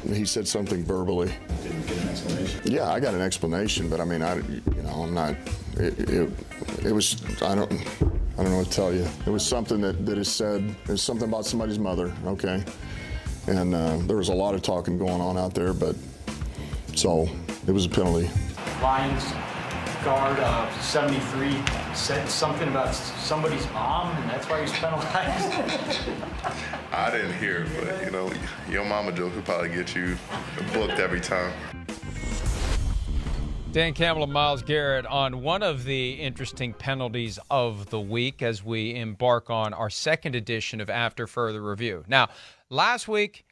he said something verbally. Didn't get an explanation. Yeah, I got an explanation, but I mean, I'm not. It was. I don't know what to tell you. It was something that is said. It was something about somebody's mother. Okay, and there was a lot of talking going on out there, but so it was a penalty. Lions guard 73 said something about somebody's mom, and that's why he was penalized. I didn't hear it, but your mama joke would probably get you booked every time. Dan Campbell and Myles Garrett on one of the interesting penalties of the week as we embark on our second edition of After Further Review. Now, last week,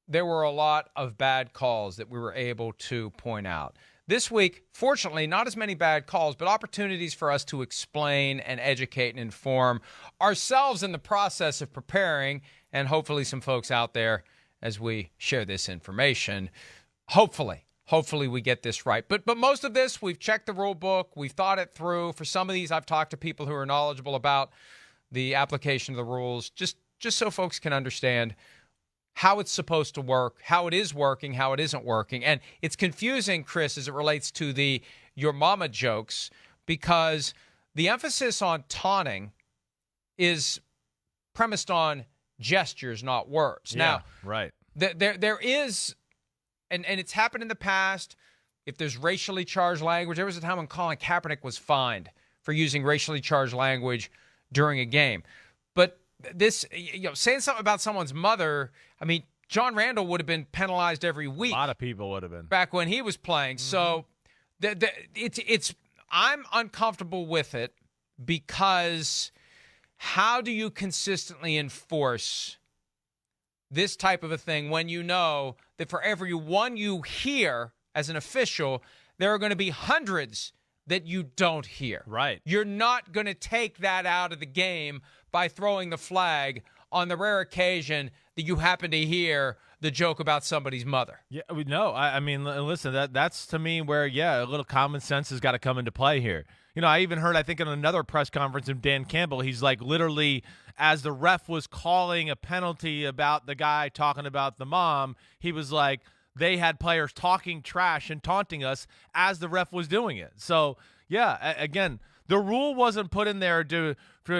there were a lot of bad calls that we were able to point out. This week, fortunately, not as many bad calls, but opportunities for us to explain and educate and inform ourselves in the process of preparing, and hopefully some folks out there as we share this information. Hopefully we get this right. But most of this, we've checked the rule book. We've thought it through. For some of these, I've talked to people who are knowledgeable about the application of the rules, just so folks can understand how it's supposed to work, how it is working, how it isn't working. And it's confusing, Chris, as it relates to the your mama jokes, because the emphasis on taunting is premised on gestures, not words. Yeah, now, right. There is, and it's happened in the past, if there's racially charged language. There was a time when Colin Kaepernick was fined for using racially charged language during a game. But this, saying something about someone's mother, I mean, John Randall would have been penalized every week. A lot of people would have been. Back when he was playing. So I'm uncomfortable with it, because how do you consistently enforce this type of a thing when you know that for every one you hear as an official, there are going to be hundreds that you don't hear? Right. You're not going to take that out of the game by throwing the flag on the rare occasion that you happen to hear the joke about somebody's mother. Yeah, no, I mean, listen, that's to me where, a little common sense has got to come into play here. I even heard, I think in another press conference of Dan Campbell, he's like, literally, as the ref was calling a penalty about the guy talking about the mom, he was like, they had players talking trash and taunting us as the ref was doing it. So, again, the rule wasn't put in there to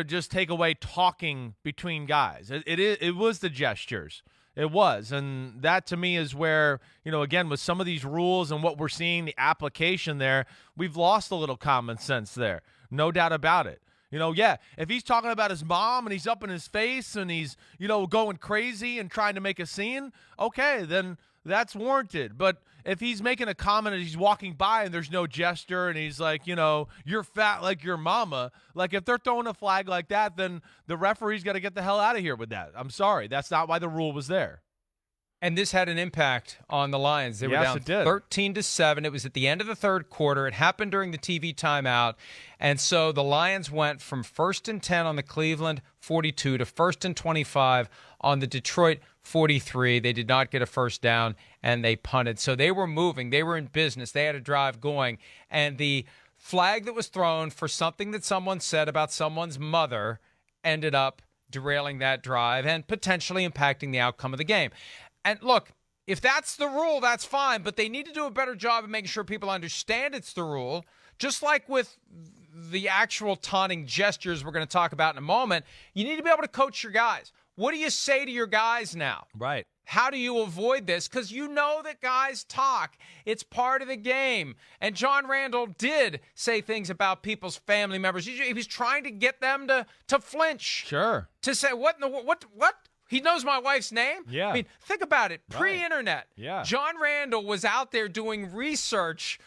just take away talking between guys. It was the gestures. It was. And that to me is where, again, with some of these rules and what we're seeing, the application there, we've lost a little common sense there. No doubt about it. If he's talking about his mom and he's up in his face and he's, going crazy and trying to make a scene, okay, then that's warranted. But if he's making a comment and he's walking by and there's no gesture and he's like, you're fat like your mama, like if they're throwing a flag like that, then the referee's got to get the hell out of here with that. I'm sorry. That's not why the rule was there. And this had an impact on the Lions. They were down 13-7. It was at the end of the third quarter. It happened during the TV timeout. And so the Lions went from 1st and 10 on the Cleveland 42 to 1st and 25 on the Detroit 43. They did not get a first down, and they punted. So they were moving. They were in business. They had a drive going. And the flag that was thrown for something that someone said about someone's mother ended up derailing that drive and potentially impacting the outcome of the game. And look, if that's the rule, that's fine, but they need to do a better job of making sure people understand it's the rule. Just like with the actual taunting gestures we're going to talk about in a moment, you need to be able to coach your guys. What do you say to your guys now? Right. How do you avoid this? Because you know that guys talk. It's part of the game. And John Randall did say things about people's family members. He was trying to get them to flinch. Sure. To say, what? He knows my wife's name? Yeah. I mean, think about it. Right. Pre-internet. Yeah. John Randall was out there doing research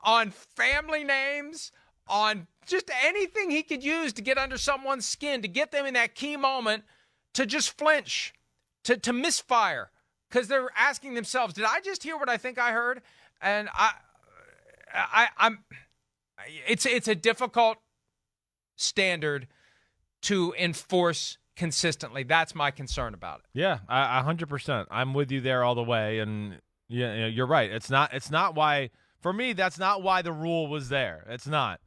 on family names, on just anything he could use to get under someone's skin, to get them in that key moment to just flinch, to misfire, because they're asking themselves, did I just hear what I think I heard? And it's a difficult standard to enforce consistently. That's my concern about it. Yeah, 100%. I'm with you there all the way. And you're right. It's not why, for me, that's not why the rule was there. It's not.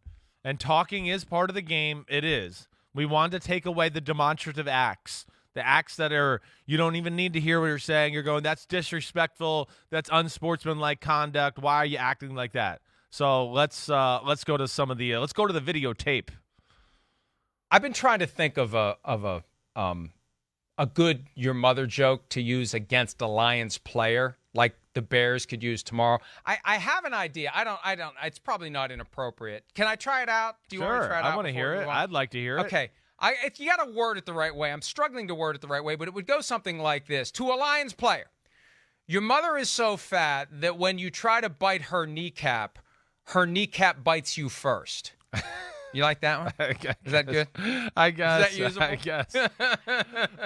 And talking is part of the game. It is. We wanted to take away the demonstrative acts The acts that are, you don't even need to hear what you're saying. You're going, that's disrespectful. That's unsportsmanlike conduct. Why are you acting like that? So let's go to some of the let's go to the videotape. I've been trying to think of a good your mother joke to use against a Lions player, like the Bears could use tomorrow. I have an idea. I don't. It's probably not inappropriate. Can I try it out? Do you want to try it out? I want to hear it. I'd like to hear it. Okay. If you got to word it the right way, I'm struggling to word it the right way, but it would go something like this. To a Lions player, your mother is so fat that when you try to bite her kneecap bites you first. You like that one? Is that good? I guess. Is that usable? I guess.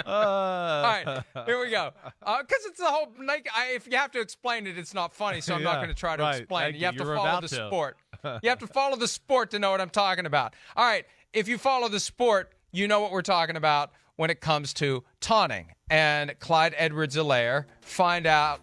All right, here we go. Because it's the whole, if you have to explain it, it's not funny, so I'm not going to try to explain it. You have to follow the sport. You have to follow the sport to know what I'm talking about. All right, if you follow the sport, you know what we're talking about when it comes to taunting. And Clyde Edwards-Helaire found out,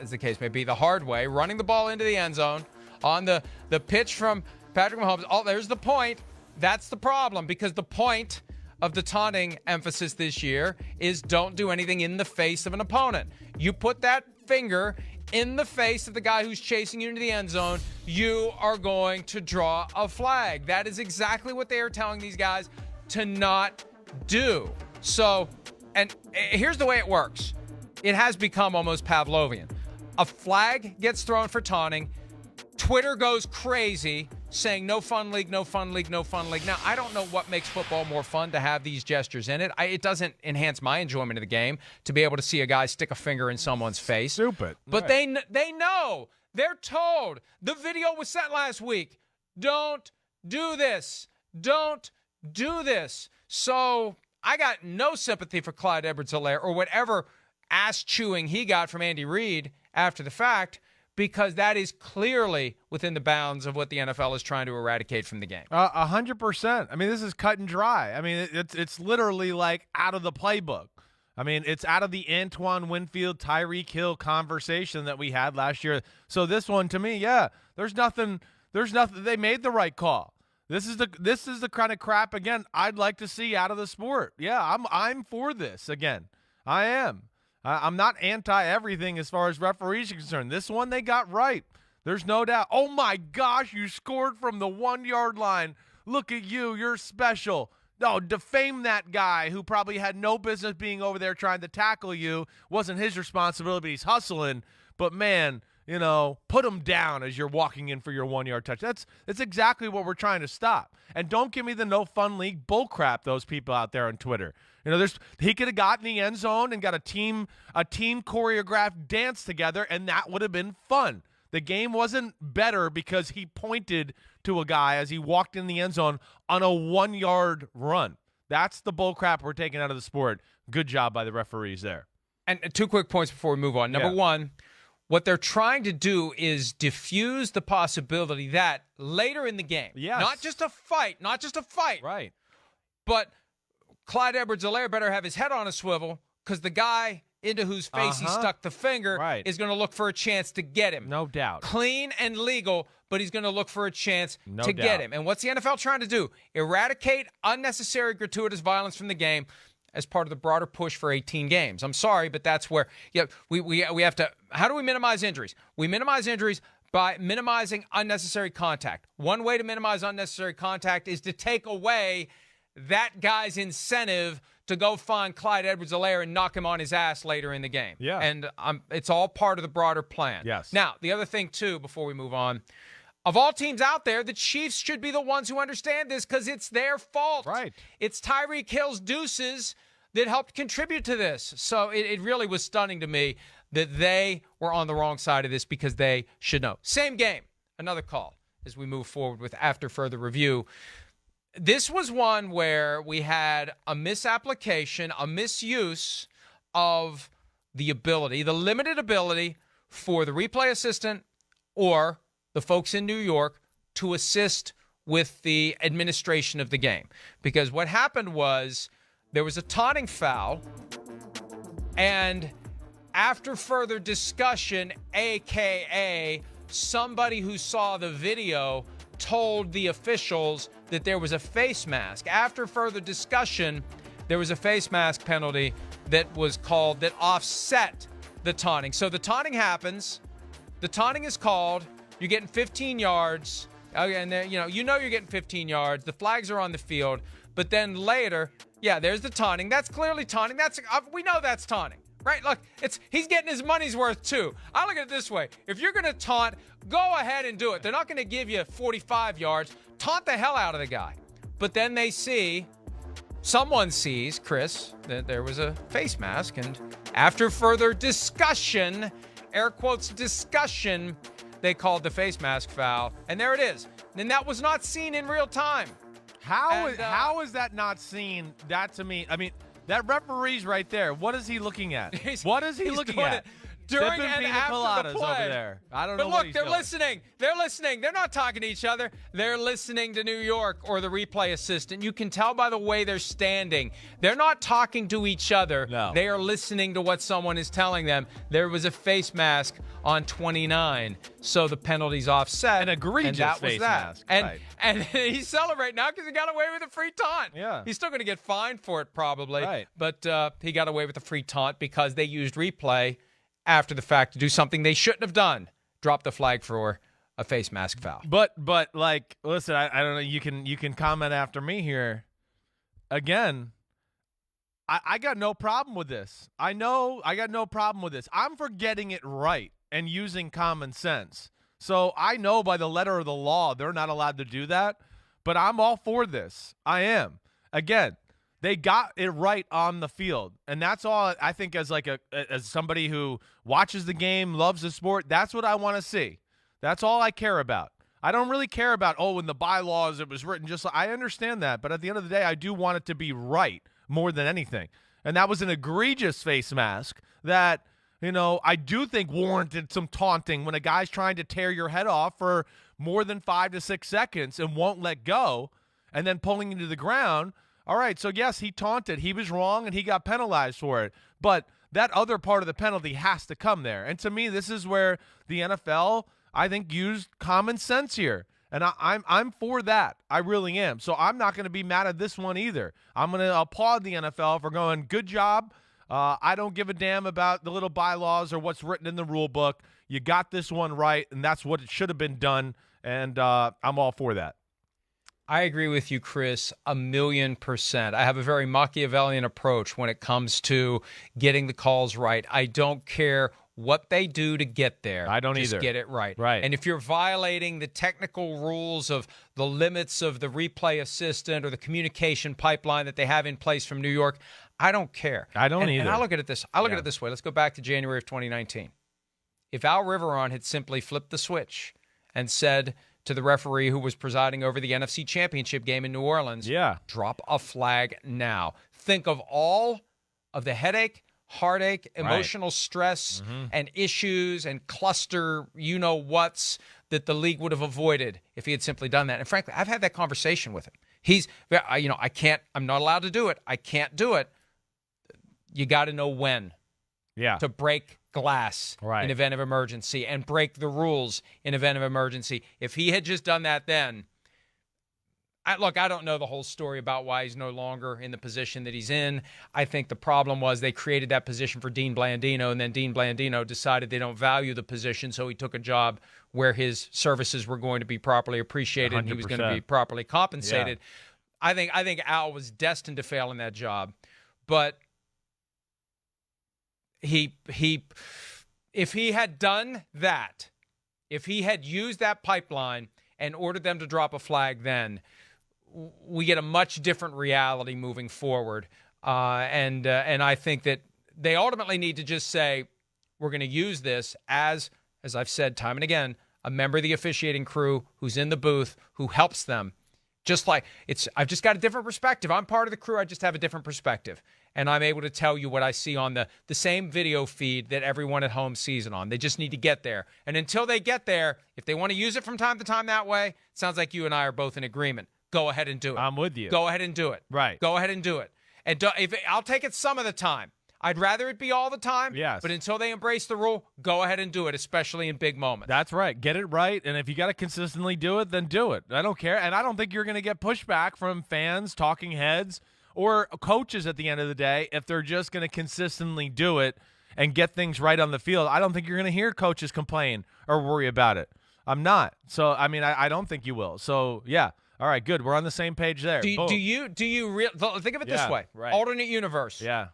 as the case may be, the hard way, running the ball into the end zone on the pitch from Patrick Mahomes. Oh, there's the point. That's the problem, because the point of the taunting emphasis this year is don't do anything in the face of an opponent. You put that finger in the face of the guy who's chasing you into the end zone, you are going to draw a flag. That is exactly what they are telling these guys to not do. So, and here's the way it works. It has become almost Pavlovian. A flag gets thrown for taunting. Twitter goes crazy saying no fun league, no fun league, no fun league. Now, I don't know what makes football more fun to have these gestures in it. It doesn't enhance my enjoyment of the game to be able to see a guy stick a finger in someone's face. Stupid. But they know. They're told. The video was sent last week. Don't do this. Don't do this. So I got no sympathy for Clyde Edwards-Helaire or whatever ass-chewing he got from Andy Reid after the fact, because that is clearly within the bounds of what the NFL is trying to eradicate from the game. 100%. I mean, this is cut and dry. I mean, it's literally like out of the playbook. I mean, it's out of the Antoine Winfield, Tyreek Hill conversation that we had last year. So this one, to me, there's nothing. They made the right call. This is the kind of crap, again, I'd like to see out of the sport. Yeah, I'm for this again. I am. I'm not anti-everything as far as referees are concerned. This one they got right. There's no doubt. Oh, my gosh, you scored from the 1-yard line. Look at you. You're special. No, defame that guy who probably had no business being over there trying to tackle you. Wasn't his responsibility, but he's hustling. But, man, put him down as you're walking in for your 1-yard touch. That's exactly what we're trying to stop. And don't give me the no fun league bullcrap, those people out there on Twitter. He could have gotten in the end zone and got a team choreographed dance together, and that would have been fun. The game wasn't better because he pointed to a guy as he walked in the end zone on a 1-yard run. That's the bullcrap we're taking out of the sport. Good job by the referees there. And 2 quick points before we move on. Number one, what they're trying to do is diffuse the possibility that later in the game, not just a fight, right, but Clyde Edwards-Helaire better have his head on a swivel, because the guy into whose face he stuck the finger is going to look for a chance to get him. No doubt. Clean and legal, but he's going to look for a chance to get him. And what's the NFL trying to do? Eradicate unnecessary gratuitous violence from the game as part of the broader push for 18 games. I'm sorry, but that's where we have to. How do we minimize injuries? We minimize injuries by minimizing unnecessary contact. One way to minimize unnecessary contact is to take away that guy's incentive to go find Clyde Edwards-Helaire and knock him on his ass later in the game. Yeah. And it's all part of the broader plan. Yes. Now, the other thing, too, before we move on, of all teams out there, the Chiefs should be the ones who understand this, because it's their fault. Right. It's Tyreek Hill's deuces that helped contribute to this. So it really was stunning to me that they were on the wrong side of this, because they should know. Same game. Another call as we move forward with after further review. This was one where we had a misapplication, a misuse of the limited ability for the replay assistant or the folks in New York to assist with the administration of the game. Because what happened was there was a taunting foul, and after further discussion, a.k.a. somebody who saw the video told the officials that there was a face mask. After further discussion, there was a face mask penalty that was called that offset the taunting. So the taunting happens. The taunting is called. You're getting 15 yards. And then, you know you're getting 15 yards. The flags are on the field. But then later, there's the taunting. That's clearly taunting. We know that's taunting, right? Look, he's getting his money's worth too. I look at it this way. If you're going to taunt, go ahead and do it. They're not going to give you 45 yards. Taunt the hell out of the guy. But then someone sees, Chris, that there was a face mask. And after further discussion, air quotes discussion, they called the face mask foul, and there it is. And that was not seen in real time. How is that not seen? That to me, I mean, that referee's right there. What is he looking at? What is he looking at? During and after the play. Over there. I don't know. But look, they're listening. They're listening. They're not talking to each other. They're listening to New York or the replay assistant. You can tell by the way they're standing. They're not talking to each other. No. They are listening to what someone is telling them. There was a face mask on 29, so the penalty's offset. An egregious and that face was that. mask. And right. and he's celebrating now because he got away with a free taunt. Yeah. He's still going to get fined for it probably. Right. But he got away with a free taunt because they used replay after the fact to do something they shouldn't have done. Drop the flag for a face mask foul. But like, listen, I don't know. You can comment after me here. Again, I got no problem with this. I know I got no problem with this. I'm for getting it right and using common sense. So I know by the letter of the law they're not allowed to do that. But I'm all for this. I am. Again, they got it right on the field, and that's all I think. As somebody who watches the game, loves the sport, that's what I want to see. That's all I care about. I don't really care about in the bylaws it was written just. I understand that, but at the end of the day, I do want it to be right more than anything. And that was an egregious face mask that I do think warranted some taunting when a guy's trying to tear your head off for more than 5 to 6 seconds and won't let go, and then pulling you to the ground. All right, so yes, he taunted. He was wrong, and he got penalized for it. But that other part of the penalty has to come there. And to me, this is where the NFL, I think, used common sense here. And I'm for that. I really am. So I'm not going to be mad at this one either. I'm going to applaud the NFL for going, good job. I don't give a damn about the little bylaws or what's written in the rule book. You got this one right, and that's what it should have been done. And I'm all for that. I agree with you, Chris, 1,000,000%. I have a very Machiavellian approach when it comes to getting the calls right. I don't care what they do to get there. I don't Just either. get it right. Right. And if you're violating the technical rules of the limits of the replay assistant or the communication pipeline that they have in place from New York, I don't care. I don't either. And I look at it this. I look at it this way. Let's go back to January of 2019. If Al Riveron had simply flipped the switch and said to the referee who was presiding over the NFC Championship game in New Orleans, drop a flag now. Think of all of the headache, heartache, emotional stress, and issues and cluster you-know-whats that the league would have avoided if he had simply done that. And frankly, I've had that conversation with him. He's, I'm not allowed to do it. I can't do it. You got to know when to break glass in event of emergency and break the rules in event of emergency. If he had just done that then, I don't know the whole story about why he's no longer in the position that he's in. I think the problem was they created that position for Dean Blandino, and then Dean Blandino decided they don't value the position, so he took a job where his services were going to be properly appreciated 100%. And he was going to be properly compensated. I think Al was destined to fail in that job, but if he had done that, if he had used that pipeline and ordered them to drop a flag, then we get a much different reality moving forward. And I think that they ultimately need to just say, we're going to use this as I've said time and again, a member of the officiating crew who's in the booth, who helps them. Just like I've just got a different perspective. I'm part of the crew. I just have a different perspective. And I'm able to tell you what I see on the same video feed that everyone at home sees it on. They just need to get there. And until they get there, if they want to use it from time to time that way, it sounds like you and I are both in agreement. Go ahead and do it. I'm with you. Go ahead and do it. Right. Go ahead and do it. And I'll take it some of the time. I'd rather it be all the time. Yes. But until they embrace the rule, go ahead and do it, especially in big moments. That's right. Get it right. And if you got to consistently do it, then do it. I don't care. And I don't think you're going to get pushback from fans, talking heads, or coaches at the end of the day, if they're just going to consistently do it and get things right on the field, I don't think you're going to hear coaches complain or worry about it. I'm not. So, I mean, I don't think you will. So, yeah. All right, good. We're on the same page there. Do you think of it this way? Right. Alternate universe. Yeah.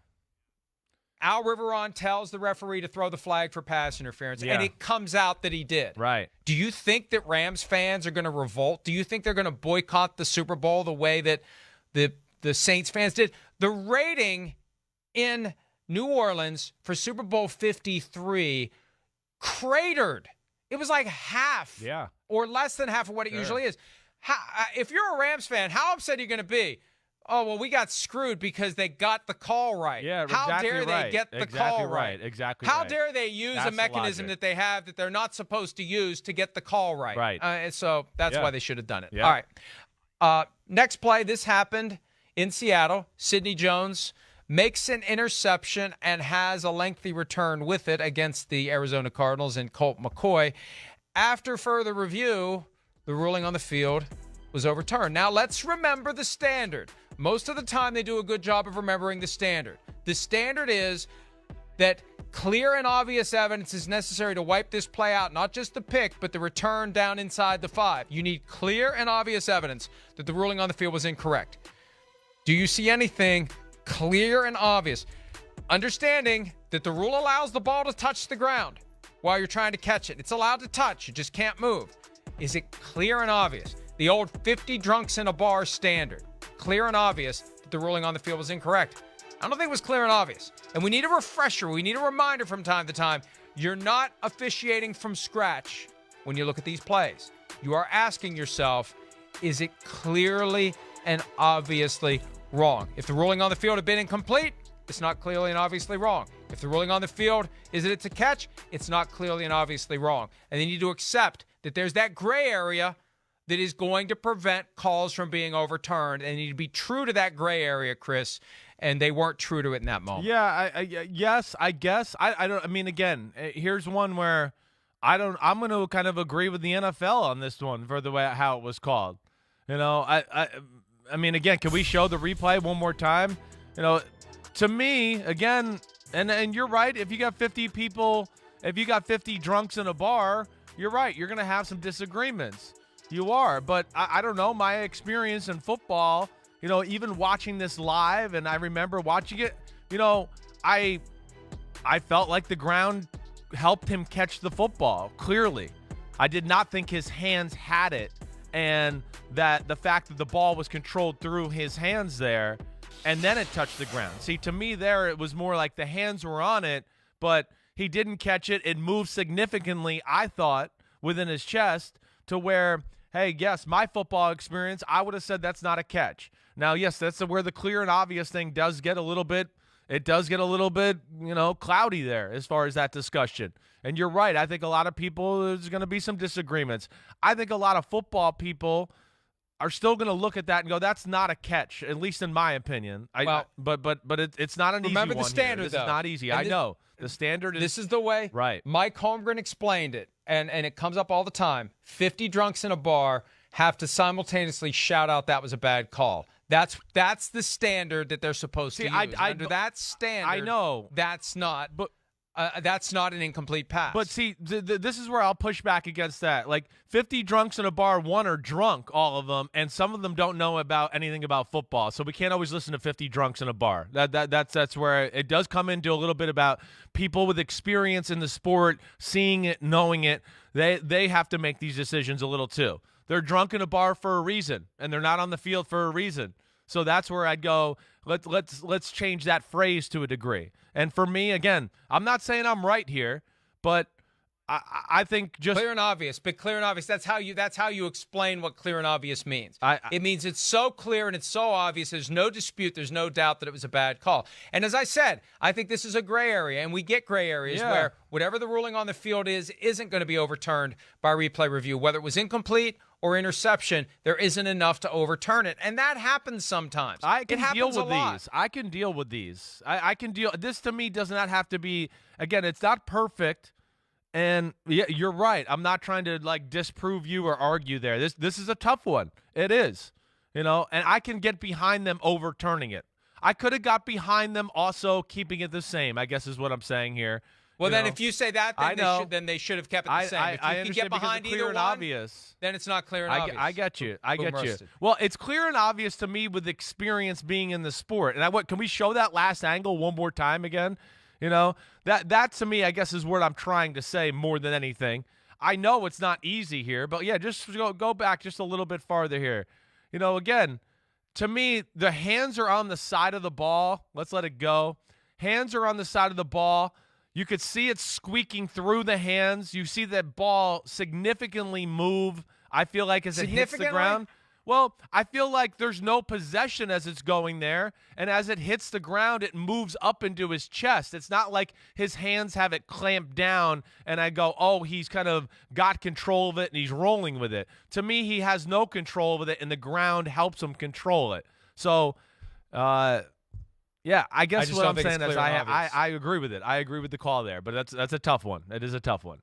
Al Riveron tells the referee to throw the flag for pass interference, and it comes out that he did. Right. Do you think that Rams fans are going to revolt? Do you think they're going to boycott the Super Bowl the way that the Saints fans did? The rating in New Orleans for Super Bowl 53 cratered. It was like half or less than half of what it usually is. If you're a Rams fan, how upset are you going to be? Oh, well, we got screwed because they got the call right. Yeah, how exactly dare right. they get the exactly call right? Exactly How right. dare they use That's a mechanism that they have that they're not supposed to use to get the call right? Right. And so that's why they should have done it. Yeah. All right. Next play, this happened in Seattle. Sidney Jones makes an interception and has a lengthy return with it against the Arizona Cardinals and Colt McCoy. After further review, the ruling on the field was overturned. Now, let's remember the standard. Most of the time, they do a good job of remembering the standard. The standard is that clear and obvious evidence is necessary to wipe this play out, not just the pick, but the return down inside the 5. You need clear and obvious evidence that the ruling on the field was incorrect. Do you see anything clear and obvious? Understanding that the rule allows the ball to touch the ground while you're trying to catch it. It's allowed to touch. You just can't move. Is it clear and obvious? The old 50 drunks in a bar standard. Clear and obvious that the ruling on the field was incorrect. I don't think it was clear and obvious. And we need a refresher. We need a reminder from time to time. You're not officiating from scratch when you look at these plays. You are asking yourself, is it clearly and obviously wrong? If the ruling on the field had been incomplete, it's not clearly and obviously wrong. If the ruling on the field is that it's a catch, it's not clearly and obviously wrong. And they need to accept that there's that gray area that is going to prevent calls from being overturned. And they need to be true to that gray area, Chris, and they weren't true to it in that moment. Yeah, yes, I guess. I don't. I mean, again, here's one where I'm going to kind of agree with the NFL on this one for the way how it was called. You know, I mean, again, can we show the replay one more time? You know, to me, again, and you're right. If you got 50 people, if you got 50 drunks in a bar, you're right. You're going to have some disagreements. You are, but I don't know. My experience in football, you know, even watching this live, and I remember watching it, you know, I felt like the ground helped him catch the football, clearly. I did not think his hands had it, and that the fact that the ball was controlled through his hands there, and then it touched the ground. See, to me there, it was more like the hands were on it, but he didn't catch it. It moved significantly, I thought, within his chest to where, hey, yes, my football experience, I would have said that's not a catch. Now, yes, that's where the clear and obvious thing does get a little bit, you know, cloudy there as far as that discussion. And you're right. I think a lot of people, there's going to be some disagreements. I think a lot of football people are still going to look at that and go, that's not a catch, at least in my opinion. But it's not an easy one. Remember the standard, This though. is not easy. And I know. The standard is. This is the way Right. Mike Holmgren explained it, and it comes up all the time. 50 drunks in a bar have to simultaneously shout out that was a bad call. That's the standard that they're supposed to use. Under that standard, I know. that's not an incomplete pass. But see, this is where I'll push back against that. Like 50 drunks in a bar, one are drunk, all of them, and some of them don't know about anything about football. So we can't always listen to 50 drunks in a bar. That's where it does come into a little bit about people with experience in the sport, seeing it, knowing it. They have to make these decisions a little too. They're drunk in a bar for a reason, and they're not on the field for a reason. So that's where I'd go, let's change that phrase to a degree. And for me, again, I'm not saying I'm right here, but I think just clear and obvious. But clear and obvious, that's how you explain what clear and obvious means. It means it's so clear and it's so obvious, there's no dispute, there's no doubt that it was a bad call. And as I said, I think this is a gray area, and we get gray areas where whatever the ruling on the field isn't going to be overturned by replay review. Whether it was incomplete or interception, there isn't enough to overturn it. And that happens sometimes. I can deal with lot. these. I can deal with these. I can deal. This to me does not have to be, again, it's not perfect. And yeah, you're right. I'm not trying to like disprove you or argue there. This is a tough one. It is. and I can get behind them overturning it. I could have got behind them also keeping it the same, I guess is what I'm saying here. Well, then if you say that, then they should have kept it the same. If you can get behind either one, obvious. Then it's not clear and obvious. I get you. I get you. Roasted. Well, it's clear and obvious to me with experience being in the sport. And can we show that last angle one more time again? That to me, I guess, is what I'm trying to say more than anything. I know it's not easy here, but yeah, just go back just a little bit farther here. Again, to me, the hands are on the side of the ball. Let's let it go. Hands are on the side of the ball. You could see it squeaking through the hands. You see that ball significantly move, I feel like, as it hits the ground. Well, I feel like there's no possession as it's going there, and as it hits the ground, it moves up into his chest. It's not like his hands have it clamped down, and I go, oh, he's kind of got control of it, and he's rolling with it. To me, he has no control with it, and the ground helps him control it. So, yeah, I guess what I'm saying is I agree with it. I agree with the call there, but that's a tough one. It is a tough one.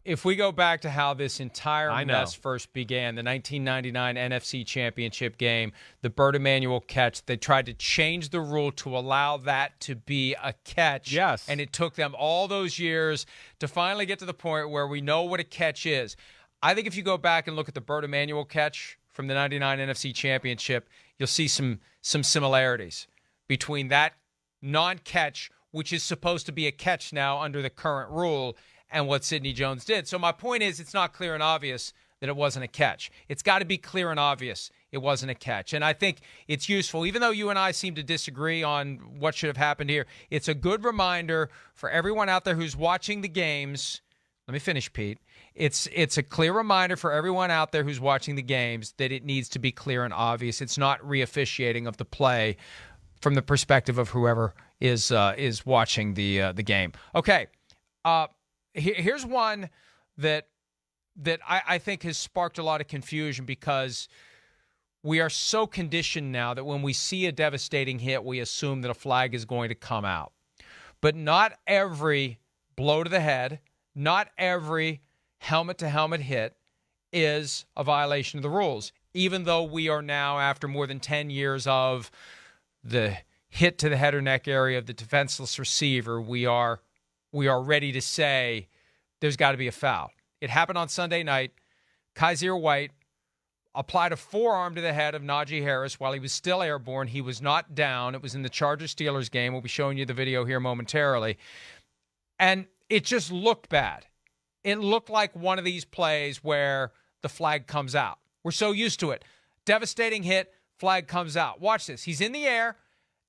If we go back to how this entire mess first began, the 1999 NFC Championship game, the Bert Emanuel catch, they tried to change the rule to allow that to be a catch. Yes. And it took them all those years to finally get to the point where we know what a catch is. I think if you go back and look at the Bert Emanuel catch from the 99 NFC Championship, you'll see some similarities between that non-catch, which is supposed to be a catch now under the current rule, and what Sidney Jones did. So my point is, it's not clear and obvious that it wasn't a catch. It's got to be clear and obvious it wasn't a catch. And I think it's useful, even though you and I seem to disagree on what should have happened here, it's a good reminder for everyone out there who's watching the games. Let me finish, Pete. It's a clear reminder for everyone out there who's watching the games that it needs to be clear and obvious. It's not re-officiating of the play from the perspective of whoever is watching the game. Okay. Here's one that I think has sparked a lot of confusion because we are so conditioned now that when we see a devastating hit, we assume that a flag is going to come out. But not every blow to the head, not every helmet-to-helmet hit is a violation of the rules, even though we are now, after more than 10 years of the hit to the head or neck area of the defenseless receiver, we are ready to say there's got to be a foul. It happened on Sunday night. Kaiser White applied a forearm to the head of Najee Harris while he was still airborne. He was not down. It was in the Chargers-Steelers game. We'll be showing you the video here momentarily. And it just looked bad. It looked like one of these plays where the flag comes out. We're so used to it. Devastating hit, flag comes out. Watch this. He's in the air,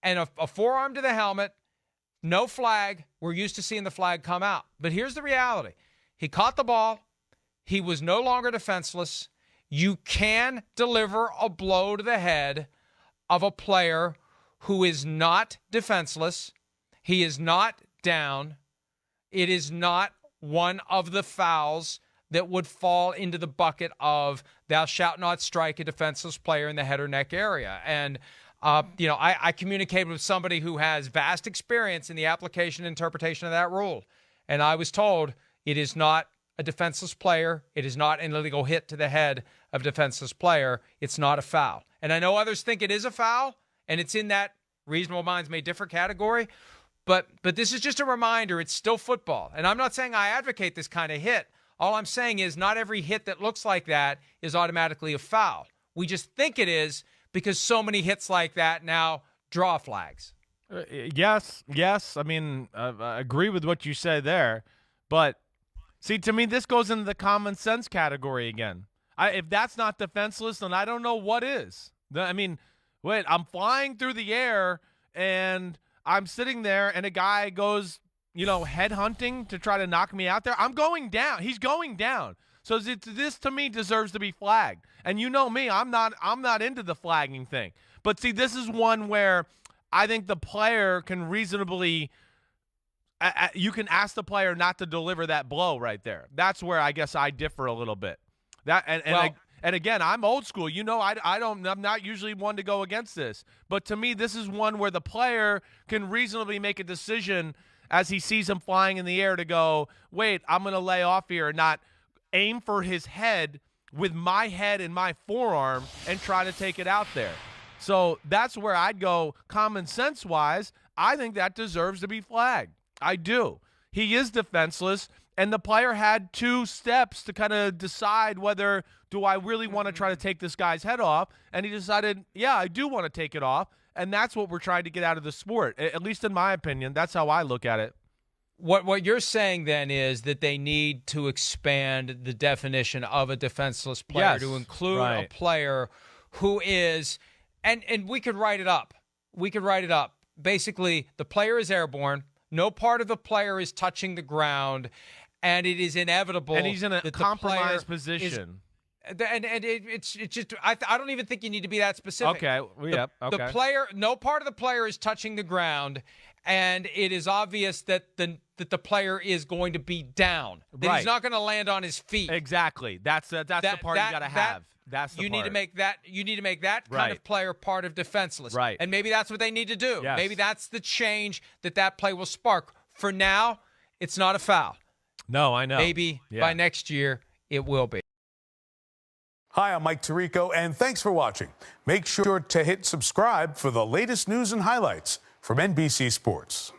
and a forearm to the helmet, no flag. We're used to seeing the flag come out. But here's the reality. He caught the ball. He was no longer defenseless. You can deliver a blow to the head of a player who is not defenseless. He is not down. It is not one of the fouls that would fall into the bucket of thou shalt not strike a defenseless player in the head or neck area. And I communicated with somebody who has vast experience in the application and interpretation of that rule. And I was told it is not a defenseless player. It is not an illegal hit to the head of a defenseless player. It's not a foul. And I know others think it is a foul, and it's in that reasonable minds may differ category. But this is just a reminder, it's still football. And I'm not saying I advocate this kind of hit. All I'm saying is not every hit that looks like that is automatically a foul. We just think it is because so many hits like that now draw flags. Yes. I mean, I agree with what you said there. But, see, to me, this goes into the common sense category again. If that's not defenseless, then I don't know what is. Wait, I'm flying through the air, and I'm sitting there, and a guy goes, head hunting to try to knock me out there. I'm going down. He's going down. So this to me deserves to be flagged. And you know me, I'm not into the flagging thing. But see, this is one where I think the player can reasonably you can ask the player not to deliver that blow right there. That's where I guess I differ a little bit. And again, I'm old school. I'm not usually one to go against this. But to me, this is one where the player can reasonably make a decision as he sees him flying in the air to go, wait, I'm going to lay off here and not aim for his head with my head and my forearm and try to take it out there. So that's where I'd go common sense-wise. I think that deserves to be flagged. I do. He is defenseless, and the player had 2 steps to kind of decide whether, do I really want to try to take this guy's head off? And he decided, yeah, I do want to take it off, and that's what we're trying to get out of the sport. At least in my opinion, that's how I look at it. What you're saying then is that they need to expand the definition of a defenseless player to include a player who is, and we could write it up. We could write it up. Basically, the player is airborne. No part of the player is touching the ground, and it is inevitable. And he's in a compromised position. It's just I don't even think you need to be that specific. Okay. Yep. Okay. The player, no part of the player is touching the ground, and it is obvious that the player is going to be down. That he's not going to land on his feet. Exactly. That's the part you got to have. That's the you part. need to make that kind of player part of defenseless. Right. And maybe that's what they need to do. Yes. Maybe that's the change that play will spark. For now, it's not a foul. No, I know. Maybe by next year it will be. Hi, I'm Mike Tirico, and thanks for watching. Make sure to hit subscribe for the latest news and highlights from NBC Sports.